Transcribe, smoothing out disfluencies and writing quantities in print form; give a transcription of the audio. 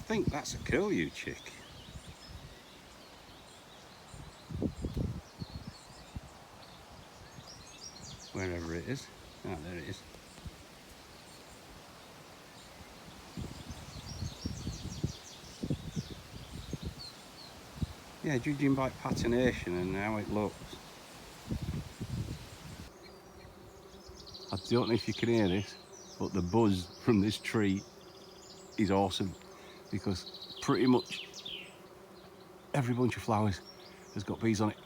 think that's a curlew chick. Wherever it is. Ah, there it is. Yeah, judging by patination and how it looks. I don't know if you can hear this, but the buzz from this tree is awesome, because pretty much every bunch of flowers has got bees on it.